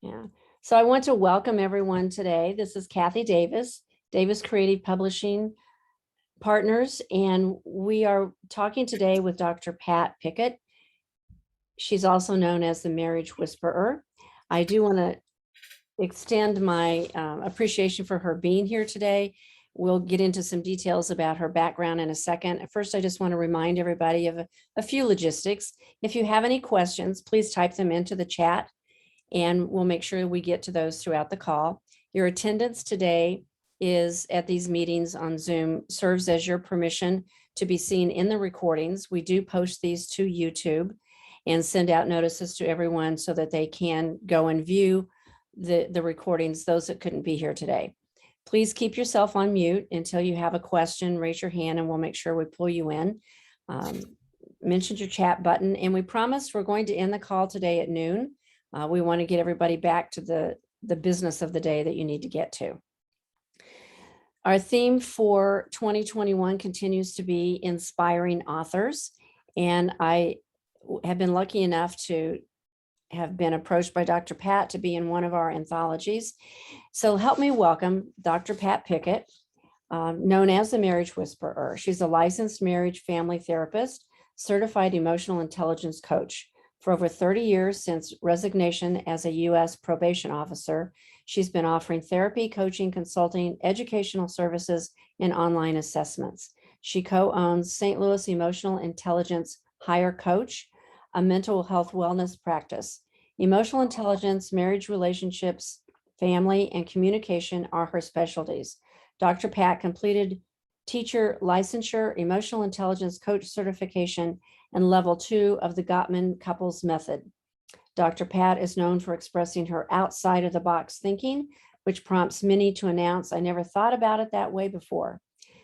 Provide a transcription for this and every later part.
Yeah. So I want to welcome everyone today. This is Kathy Davis, Davis Creative Publishing Partners, and we are talking today with Dr. Pat Pickett. She's also known as the Marriage Whisperer. I do want to extend my appreciation for her being here today. We'll get into some details about her background in a second. First, I just want to remind everybody of a few logistics. If you have any questions, please type them into the chat and we'll make sure we get to those throughout the call. Your attendance today is at these meetings on Zoom serves as your permission to be seen in the recordings. We do post these to YouTube and send out notices to everyone so that they can go and view the recordings, those that couldn't be here today. Please keep yourself on mute until you have a question. Raise your hand and we'll make sure we pull you in. Mention your chat button, and we promise we're going to end the call today at noon. We want to get everybody back to the business of the day that you need to get to. Our theme for 2021 continues to be inspiring authors. And I have been lucky enough to have been approached by Dr. Pat to be in one of our anthologies. So help me welcome Dr. Pat Pickett, known as the Marriage Whisperer. She's a licensed marriage family therapist, certified emotional intelligence coach. For over 30 years since resignation as a U.S. probation officer, she's been offering therapy, coaching, consulting, educational services, and online assessments. She co-owns St. Louis Emotional Intelligence Higher Coach, a mental health wellness practice. Emotional intelligence, marriage relationships, family, and communication are her specialties. Dr. Pat completed teacher licensure, emotional intelligence coach certification, and level 2 of the Gottman Couples Method. Dr. Pat is known for expressing her outside of the box thinking, which prompts many to announce, "I never thought about it that way before."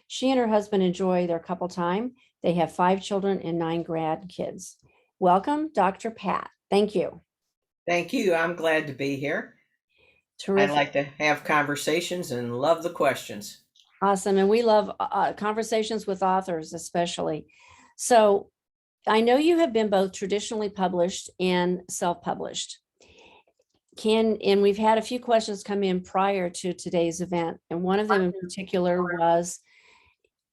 She and her husband enjoy their couple time. They have 5 children and 9 grandkids. Welcome, Dr. Pat. Thank you. Thank you. I'm glad to be here. I Terrific. like to have conversations and love the questions. Awesome. And we love conversations with authors, especially. So I know you have been both traditionally published and self-published. And we've had a few questions come in prior to today's event. And one of them in particular was,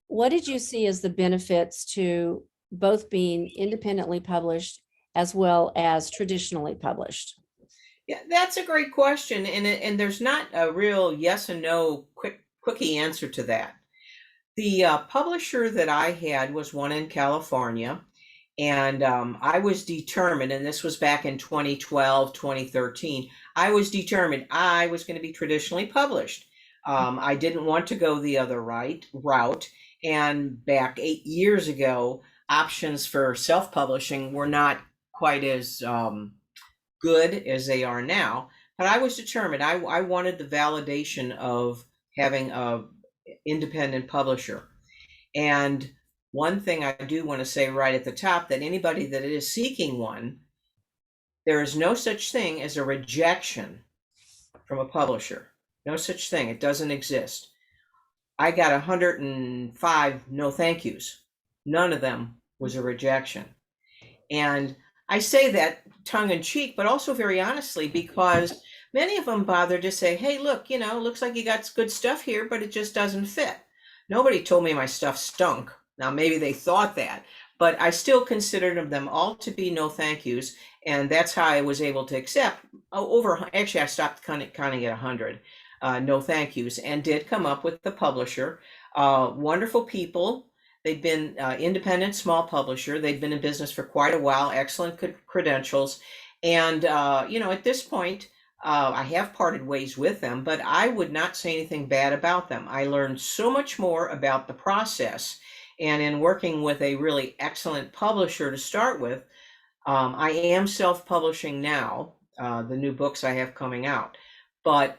what did you see as the benefits to both being independently published as well as traditionally published? Yeah, that's a great question, and there's not a real yes and no quickie answer to that. The publisher that I had was one in California, and I was determined, and this was back in 2012, 2013, I was determined I was going to be traditionally published. I didn't want to go the other route, and back 8 years ago, options for self-publishing were not quite as good as they are now. But I was determined. I wanted the validation of having a independent publisher. And one thing I do want to say right at the top, that anybody that is seeking one, there is no such thing as a rejection from a publisher. No such thing. It doesn't exist. I got 105 no thank yous. None of them was a rejection. And I say that tongue in cheek, but also very honestly, because many of them bother to say, "Hey, look, looks like you got good stuff here, but it just doesn't fit." Nobody told me my stuff stunk. Now, maybe they thought that, but I still considered them all to be no thank yous. And that's how I was able to accept actually, I stopped counting at 100 no thank yous, and did come up with the publisher. Wonderful people. They've been independent, small publisher. They've been in business for quite a while, excellent credentials. And, at this point, I have parted ways with them, but I would not say anything bad about them. I learned so much more about the process. And in working with a really excellent publisher to start with, I am self-publishing now, the new books I have coming out. But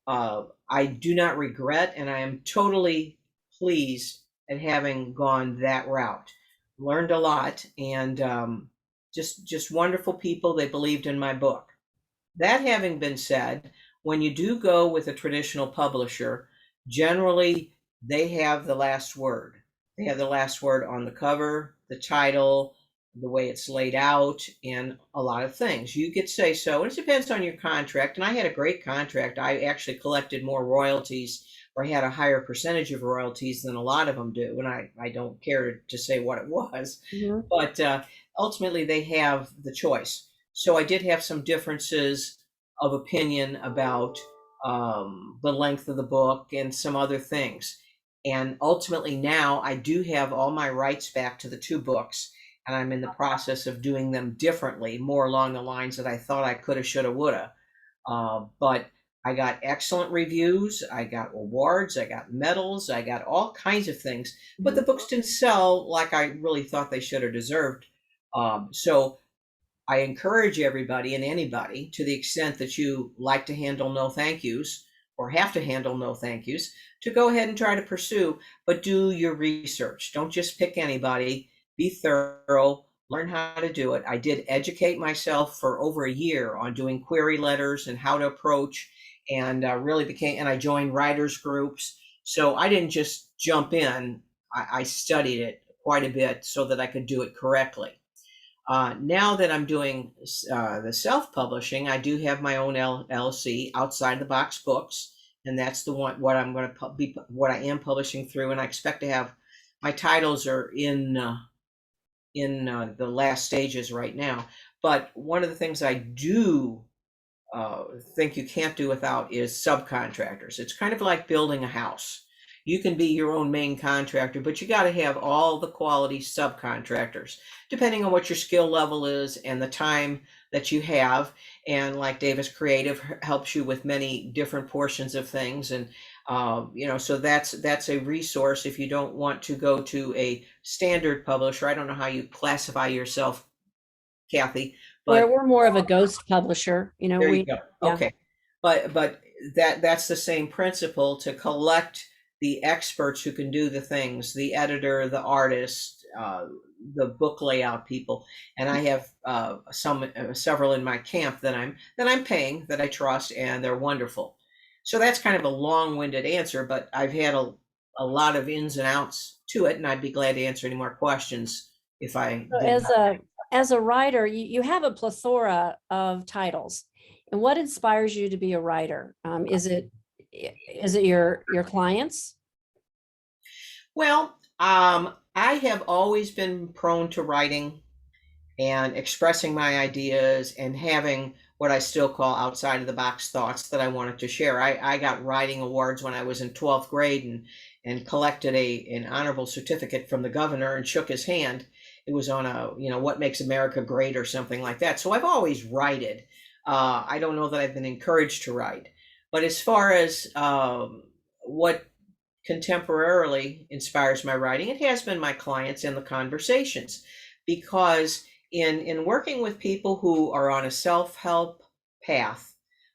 I do not regret, and I am totally pleased at having gone that route. Learned a lot, and just wonderful people. They believed in my book. That having been said, when you do go with a traditional publisher, generally they have the last word. They have the last word on the cover, the title, the way it's laid out, and a lot of things. You could say so, and it depends on your contract. And I had a great contract. I actually collected more royalties, or had a higher percentage of royalties than a lot of them do. And I don't care to say what it was, Mhm. but ultimately they have the choice. So I did have some differences of opinion about the length of the book and some other things. And ultimately now I do have all my rights back to the two books, and I'm in the process of doing them differently, more along the lines that I thought I coulda, shoulda, woulda. But I got excellent reviews, I got awards, I got medals, I got all kinds of things. But the Mhm. books didn't sell like I really thought they should have deserved. So I encourage everybody and anybody, to the extent that you like to handle no thank yous or have to handle no thank yous, to go ahead and try to pursue, but do your research. Don't just pick anybody. Be thorough, learn how to do it. I did educate myself for over a year on doing query letters and how to approach, and really became, and I joined writers groups. So I didn't just jump in, I studied it quite a bit so that I could do it correctly. Now that I'm doing the self-publishing, I do have my own LLC, Outside the Box Books, and that's the one what I'm going to be what I am publishing through, and I expect to have my titles are in the last stages right now. But one of the things I do uh, think you can't do without is subcontractors. It's kind of like building a house. You can be your own main contractor, but you got to have all the quality subcontractors, depending on what your skill level is and the time that you have. And like Davis Creative helps you with many different portions of things. And so that's a resource if you don't want to go to a standard publisher. I don't know how you classify yourself, Kathy, We're but we're more of a ghost publisher, there you we, go. yeah. Okay. But that's the same principle, to collect the experts who can do the things, the editor, the artist, the book layout people. And I have several in my camp that I'm paying, that I trust, and they're wonderful. So that's kind of a long-winded answer, but I've had a lot of ins and outs to it, and I'd be glad to answer any more questions if I So didn't. as a writer, you have a plethora of titles. And what inspires you to be a writer? Is it your clients? Well, I have always been prone to writing and expressing my ideas and having what I still call outside of the box thoughts that I wanted to share. I got writing awards when I was in 12th grade, and collected an honorable certificate from the governor and shook his hand. It was on a, what makes America great or something like that. So I've always writed. I don't know that I've been encouraged to write. But as far as what contemporarily inspires my writing, it has been my clients and the conversations. Because in working with people who are on a self-help path,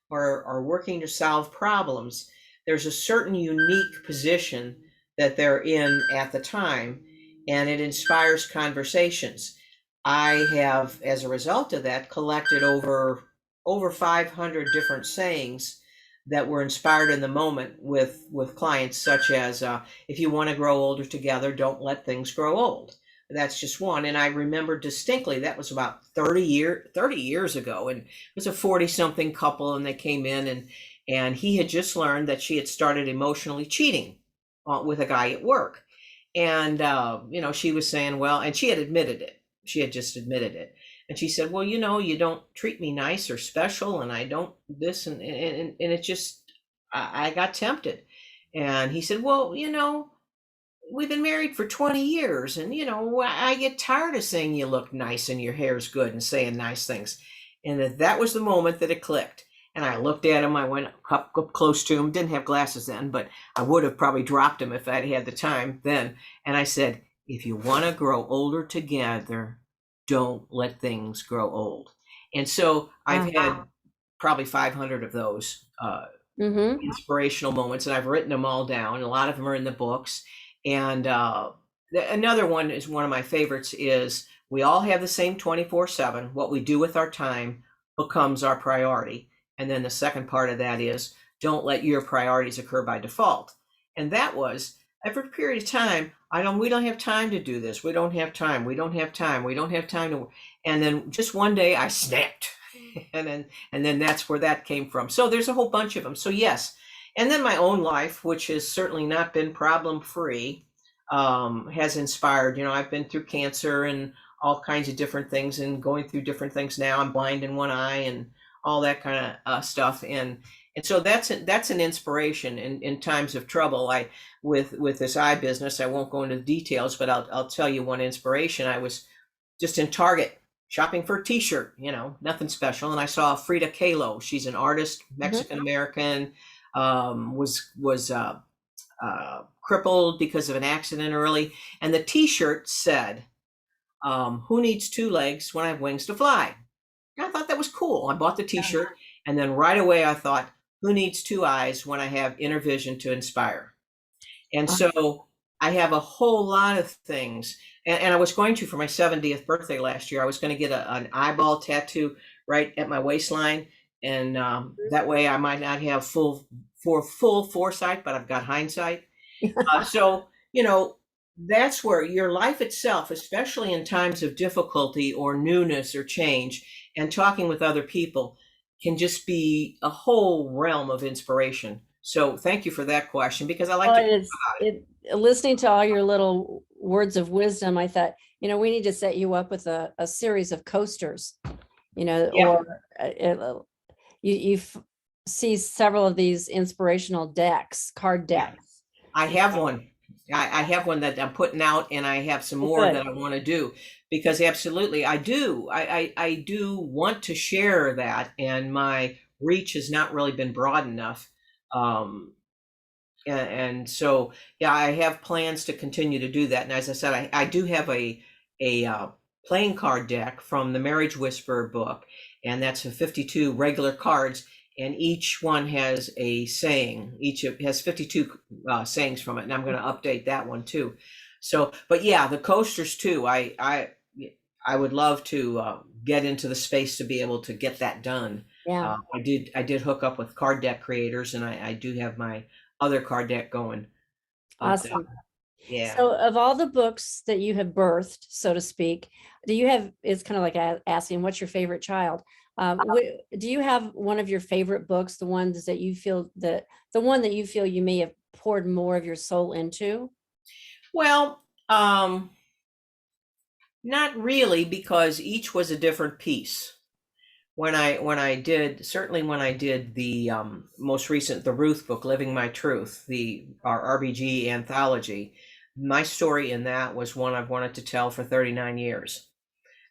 or are working to solve problems, there's a certain unique position that they're in at the time, and it inspires conversations. I have, as a result of that, collected over 500 different sayings that were inspired in the moment with clients, such as if you want to grow older together, don't let things grow old. That's just one. And I remember distinctly, that was about 30 years ago, and it was a 40 something couple, and they came in, and he had just learned that she had started emotionally cheating with a guy at work. And she was saying, well, and she had admitted it. She had just admitted it. And she said, well, you don't treat me nice or special, and I don't this, and it just, I got tempted. And he said, well, we've been married for 20 years, and I get tired of saying you look nice and your hair's good and saying nice things. And that was the moment that it clicked. And I looked at him, I went up close to him, didn't have glasses then, but I would have probably dropped him if I'd had the time then. And I said, if you want to grow older together, don't let things grow old. And so I've had probably 500 of those Mm-hmm. inspirational moments, and I've written them all down. A lot of them are in the books. And another one is one of my favorites is, we all have the same 24/7. What we do with our time becomes our priority. And then the second part of that is, don't let your priorities occur by default. And that was every period of time, we don't have time to do this. We don't have time. We don't have time. We don't have time to, and then just one day I snapped. And then that's where that came from. So there's a whole bunch of them. So yes. And then my own life, which has certainly not been problem free, has inspired. I've been through cancer and all kinds of different things and going through different things now. I'm blind in one eye and all that kind of stuff. And so that's an inspiration in times of trouble. With this eye business, I won't go into the details, but I'll tell you one inspiration. I was just in Target shopping for a t-shirt, nothing special. And I saw Frida Kahlo. She's an artist, Mexican American, was crippled because of an accident early. And the t-shirt said, who needs two legs when I have wings to fly? And I thought that was cool. I bought the t-shirt, and then right away I thought, who needs two eyes when I have inner vision to inspire? And so I have a whole lot of things. And I was going to, for my 70th birthday last year, I was going to get an eyeball tattoo right at my waistline. And that way I might not have full foresight, but I've got hindsight. So, that's where your life itself, especially in times of difficulty or newness or change, and talking with other people can just be a whole realm of inspiration. So thank you for that question, because I like Well, to. listening to all your little words of wisdom, I thought, we need to set you up with a series of coasters, Yeah. or you see several of these inspirational card decks. I have one. I have one that I'm putting out, and I have some more Good. that I want to do, because absolutely I do. I do want to share that, and my reach has not really been broad enough. And so, yeah, I have plans to continue to do that. And as I said, I do have a playing card deck from the Marriage Whisperer book, and that's a 52 regular cards, and each one has a saying. Has 52 sayings from it, and I'm going to update that one too. So, but yeah, the coasters too. I would love to get into the space to be able to get that done. Yeah. I did hook up with card deck creators, and I do have my other card deck going. But Awesome. yeah. So of all the books that you have birthed, so to speak, it's kind of like asking, what's your favorite child? Do you have one of your favorite books, the ones that you feel the one that you feel you may have poured more of your soul into? Well, not really, because each was a different piece. When I did, certainly when I did the most recent, the Ruth book, Living My Truth, our RBG anthology, my story in that was one I've wanted to tell for 39 years.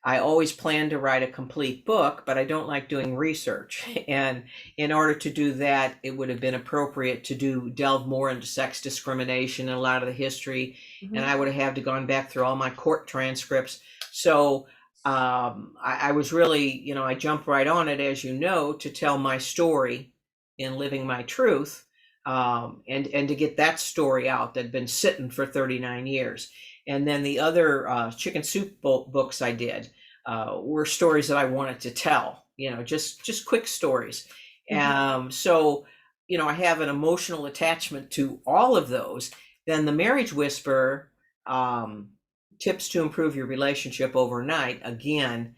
I always planned to write a complete book, but I don't like doing research. And in order to do that, it would have been appropriate to delve more into sex discrimination and a lot of the history. And I would have had to gone back through all my court transcripts. So I was really, I jumped right on it, as you know, to tell my story in Living My Truth, and to get that story out that had been sitting for 39 years. And then the other chicken soup books I did were stories that I wanted to tell, just quick stories. So, I have an emotional attachment to all of those. Then the Marriage Whisperer, Tips to Improve Your Relationship Overnight, again,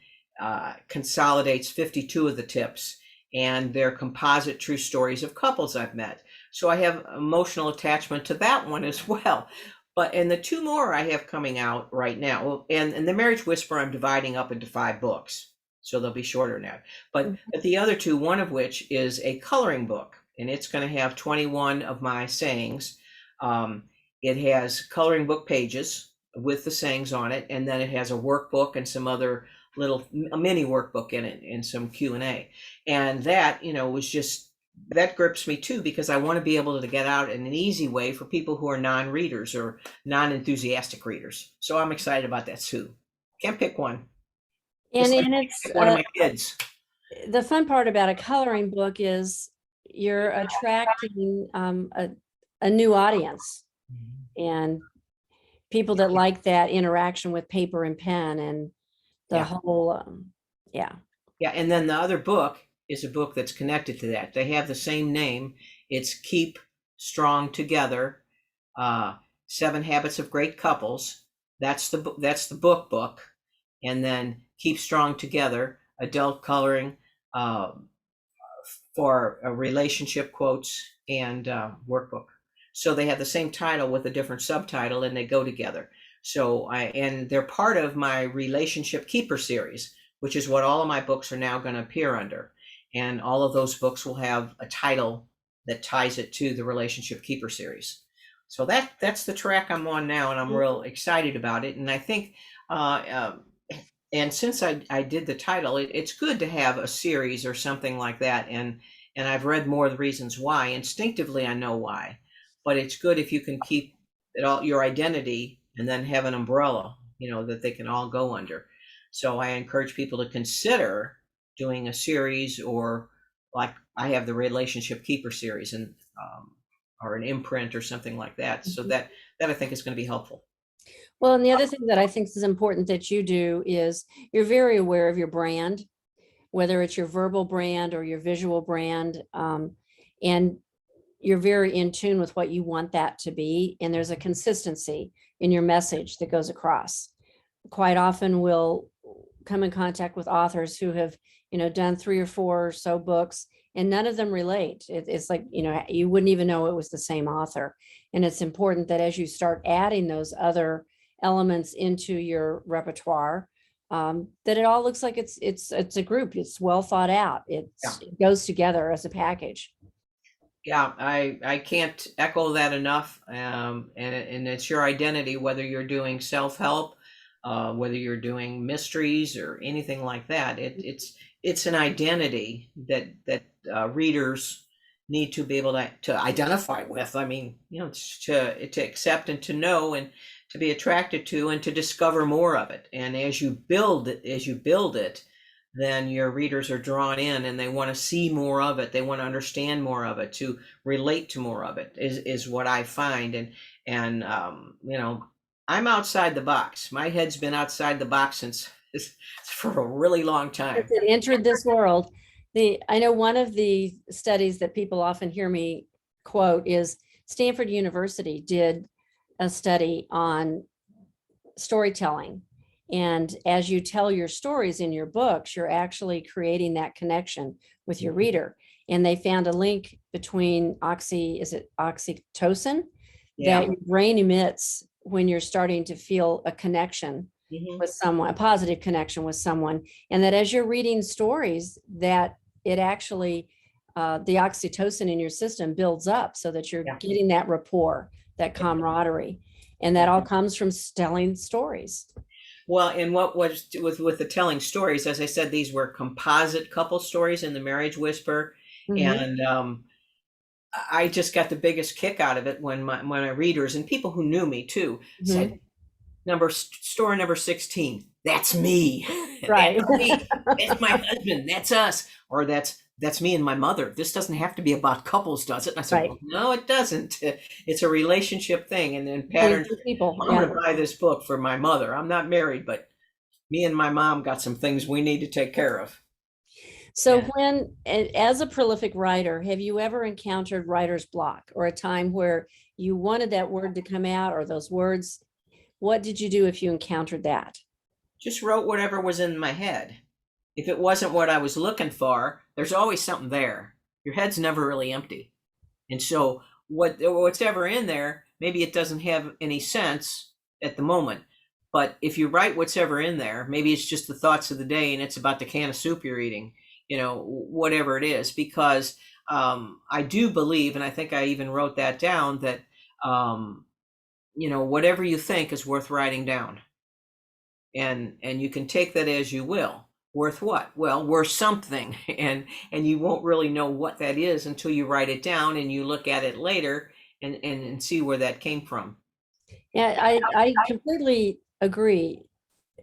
consolidates 52 of the tips, and they're composite true stories of couples I've met. So I have emotional attachment to that one as well. And the two more I have coming out right now, and the Marriage Whisperer, I'm dividing up into 5 books, so they'll be shorter now. But the other two, one of which is a coloring book, and it's going to have 21 of my sayings. It has coloring book pages with the sayings on it, and then it has a workbook and some other a mini workbook in it, and some Q&A. And that, was just, that grips me too, because I want to be able to get out in an easy way for people who are non-readers or non-enthusiastic readers. So I'm excited about that too. Can't pick one. And Like it's one of my kids. The fun part about a coloring book is you're attracting a new audience, and people that like that interaction with paper and pen, and the whole, yeah. And then the other book is a book that's connected to that. They have the same name. It's Keep Strong Together, Seven Habits of Great Couples. That's the book, and then Keep Strong Together, adult coloring, um, for relationship quotes and workbook. So they have the same title with a different subtitle, and they go together. And they're part of my Relationship Keeper series, which is what all of my books are now going to appear under. And all of those books will have a title that ties it to the Relationship Keeper series. So that's the track I'm on now, and I'm real excited about it. And I think uh, and since I did the title, it's good to have a series or something like that. And I've read more of the reasons why. Instinctively, I know why, but it's good if you can keep it all your identity and then have an umbrella, that they can all go under. So I encourage people to consider doing a series, or like I have the Relationship Keeper series, and or an imprint or something like that. So that I think is going to be helpful. Well, and the other thing that I think is important that you do is you're very aware of your brand, whether it's your verbal brand or your visual brand. And you're very in tune with what you want that to be. And there's a consistency in your message that goes across. Quite often we'll come in contact with authors who have, done 3 or 4 or so books, and none of them relate. It's like, you wouldn't even know it was the same author. And it's important that as you start adding those other elements into your repertoire, that it all looks like it's a group. It's well thought out. It goes together as a package. Yeah, I can't echo that enough. And it's your identity, whether you're doing self-help, whether you're doing mysteries or anything like that. It's an identity that readers need to be able to identify with. I mean, to accept and to know and to be attracted to and to discover more of it. And as you build it, then your readers are drawn in and they want to see more of it. They want to understand more of it, to relate to more of it is what I find. And I'm outside the box. My head's been outside the box since for a really long time. It entered this world. I know one of the studies that people often hear me quote is Stanford University did a study on storytelling. And as you tell your stories in your books, you're actually creating that connection with your reader. And they found a link between oxytocin that your brain emits when you're starting to feel a connection with someone, a positive connection with someone. And that as you're reading stories, that it actually, the oxytocin in your system builds up so that you're getting that rapport, that camaraderie. And that all comes from telling stories. Well, and what was with the telling stories, as I said, these were composite couple stories in the Marriage Whisper. And I just got the biggest kick out of it when my readers and people who knew me too said, story number 16, that's me. Right. That's me. That's my husband. That's us. Or that's me and my mother. This doesn't have to be about couples, does it? And I said, well, no, it doesn't. It's a relationship thing. And then patterns. People. I'm going to buy this book for my mother. I'm not married, but me and my mom got some things we need to take care of. So as a prolific writer, have you ever encountered writer's block, or a time where you wanted that word to come out, or those words? What did you do if you encountered that? Just wrote whatever was in my head. If it wasn't what I was looking for, there's always something there. Your head's never really empty. And so what's ever in there, maybe it doesn't have any sense at the moment. But if you write what's ever in there, maybe it's just the thoughts of the day and it's about the can of soup you're eating, whatever it is. Because I do believe, and I think I even wrote that down, that, whatever you think is worth writing down. And you can take that as you will. Worth what? Well, worth something. And you won't really know what that is until you write it down and you look at it later and see where that came from. Yeah, I completely agree.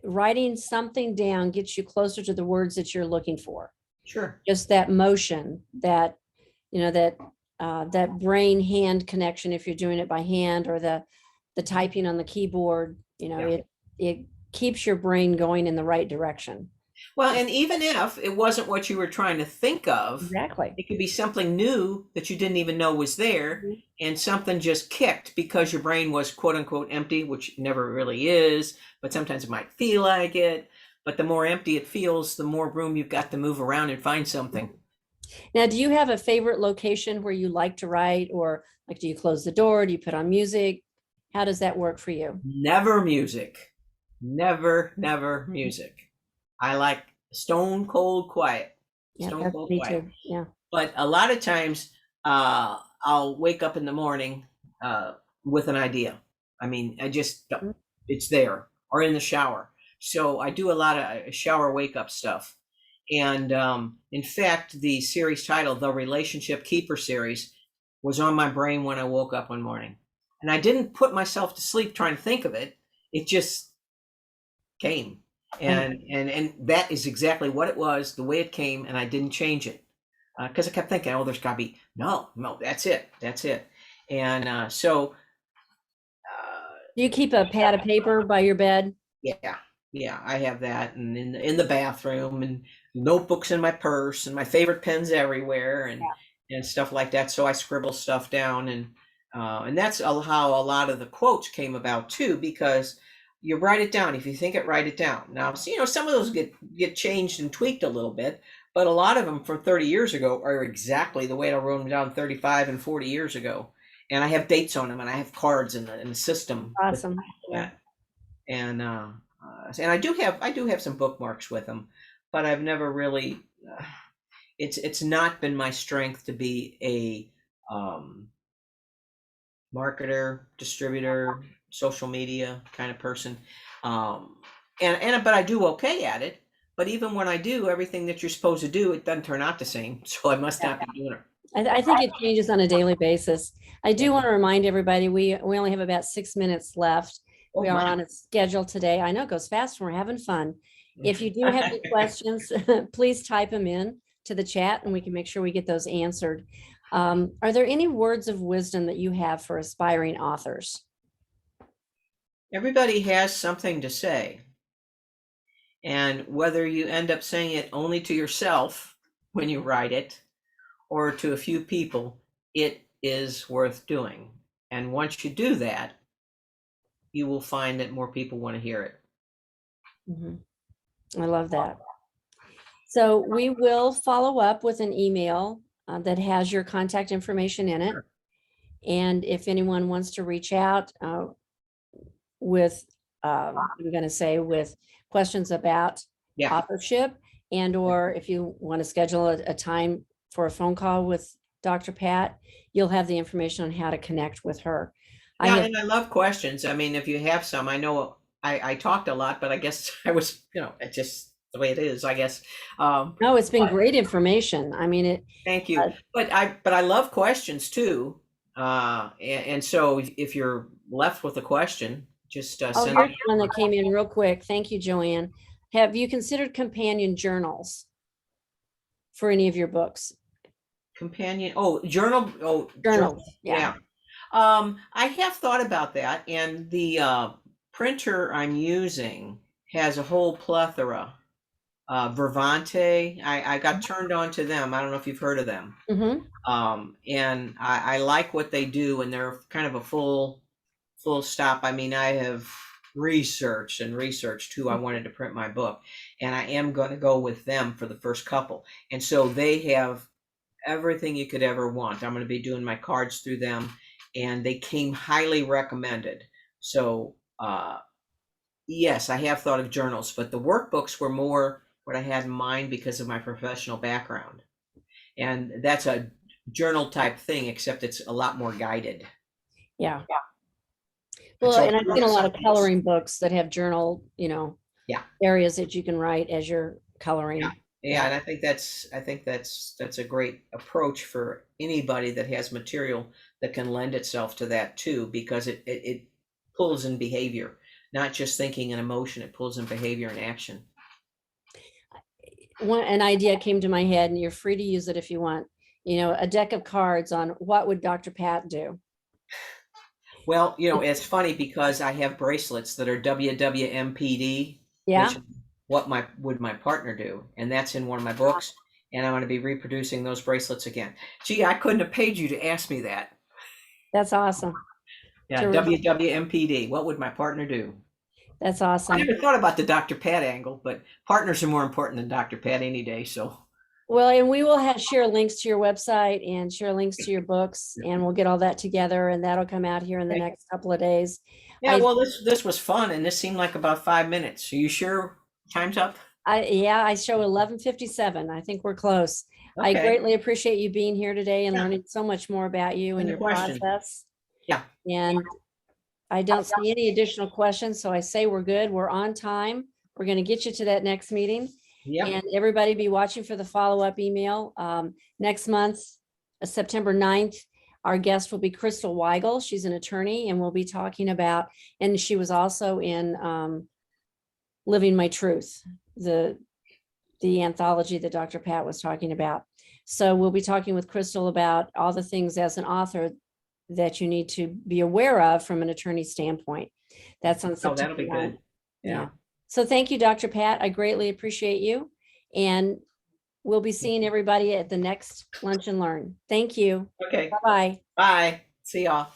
Writing something down gets you closer to the words that you're looking for. Sure. Just that motion, that brain hand connection, if you're doing it by hand, or the typing on the keyboard, it keeps your brain going in the right direction. Well, and even if it wasn't what you were trying to think of, Exactly. it could be something new that you didn't even know was there, Mhm. and something just kicked because your brain was quote unquote empty, which it never really is, but sometimes it might feel like it. But the more empty it feels, the more room you've got to move around and find something. Now, do you have a favorite location where you like to write, or like, do you close the door? Do you put on music? How does that work for you? Never music. Never, never music. I like stone cold quiet. Yeah, Stone that's cold me quiet. too. Yeah. But a lot of times, I'll wake up in the morning uh, with an idea. I mean, Mm. it's there, or in the shower. So I do a lot of shower wake up stuff. And in fact, the series title, The Relationship Keeper series, was on my brain when I woke up one morning. And I didn't put myself to sleep trying to think of it. It just came. Uh, And that is exactly what it was, the way it came, and I didn't change it because I kept thinking, oh, there's got to be no, that's it. And do you keep a pad of paper by your bed? yeah, yeah, I have that, and in the bathroom, and notebooks in my purse, and my favorite pens everywhere, and stuff like that. So I scribble stuff down, and that's how a lot of the quotes came about too, because you write it down. If you think it, write it down. Now, so, some of those get changed and tweaked a little bit, but a lot of them from 30 years ago are exactly the way I wrote them down 35 and 40 years ago, and I have dates on them, and I have cards in the system with Awesome. Yeah. that. And I do have some bookmarks with them, but I've never really. It's not been my strength to be a marketer, distributor, social media kind of person. Um, and but I do okay at it. But even when I do everything that you're supposed to do, it doesn't turn out the same. So I must not be doing it. I think it changes on a daily basis. I Yeah. do want to remind everybody, we only have about 6 minutes left. Oh We are my. on a schedule today. I know it goes fast when we're having fun. If you do have any questions, please type them in to the chat and we can make sure we get those answered. Are there any words of wisdom that you have for aspiring authors? Everybody has something to say. And whether you end up saying it only to yourself when you write it or to a few people, it is worth doing. And once you do that, you will find that more people want to hear it. Mhm. I love that. So we will follow up with an email that has your contact information in it. Sure. And if anyone wants to reach out with, I'm going to say, with questions about Yeah. authorship, and or if you want to schedule a time for a phone call with Dr. Pat, you'll have the information on how to connect with her. I Yeah. have, And I love questions. I mean, if you have some, I know I talked a lot, but I guess I was, it's just the way it is, I guess. no, it's been But great information. I mean, thank you. uh, But I love questions too. And so if you're left with a question, just oh, send here's it. one that came in real quick. Thank you, Joanne. Have you considered companion journals for any of your books? Companion. Oh, journal. Oh, journal. Journals, yeah. Yeah. I have thought about that, and the printer I'm using has a whole plethora. Vervante. I got turned on to them. I don't know if you've heard of them. Mm-hmm. And I like what they do, and they're kind of a full stop. I mean, I have researched and researched who I wanted to print my book, and I am going to go with them for the first couple. And so they have everything you could ever want. I'm going to be doing my cards through them, and they came highly recommended. So, yes, I have thought of journals, but the workbooks were more what I had in mind because of my professional background. And that's a journal type thing, except it's a lot more guided. Yeah. And Well, so, and I've seen a lot of coloring books that have journal, yeah, areas that you can write as you're yeah, coloring. yeah, and I think that's a great approach for anybody that has material that can lend itself to that too, because it pulls in behavior, not just thinking and emotion. It pulls in behavior and action. An idea came to my head, and you're free to use it if you want. A deck of cards on what would Dr. Pat do? Well, it's funny because I have bracelets that are WWMPD, Yeah. which what would my partner do? And that's in one of my books. And I'm going to be reproducing those bracelets again. Gee, I couldn't have paid you to ask me that. That's awesome. Yeah, Terrific. WWMPD. What would my partner do? That's I awesome. never thought about the Dr. Pat angle, but partners are more important than Dr. Pat any day. So, Well, and we will share links to your website and share links to your books, and we'll get all that together, and that'll come out here in the okay. next couple of days. Yeah, well, this was fun, and this seemed like about 5 minutes. Are you sure time's up? Yeah, I show 11:57. I think we're close. I Okay. greatly appreciate you being here today and Yeah. learning so much more about you and Any your question? process. Yeah. And I don't see any additional questions, so I say we're good. We're on time. We're going to get you to that next meeting. Yep. And everybody be watching for the follow-up email. Next month, September 9th, our guest will be Crystal Weigel. She's an attorney, and we'll be talking about, and she was also in Living My Truth, the anthology that Dr. Pat was talking about. So we'll be talking with Crystal about all the things as an author that you need to be aware of from an attorney standpoint. That's on Oh, September that'll be 9th. good. Yeah. So thank you, Dr. Pat. I greatly appreciate you. And we'll be seeing everybody at the next Lunch and Learn. Thank you. Okay. Bye-bye. Bye. See y'all.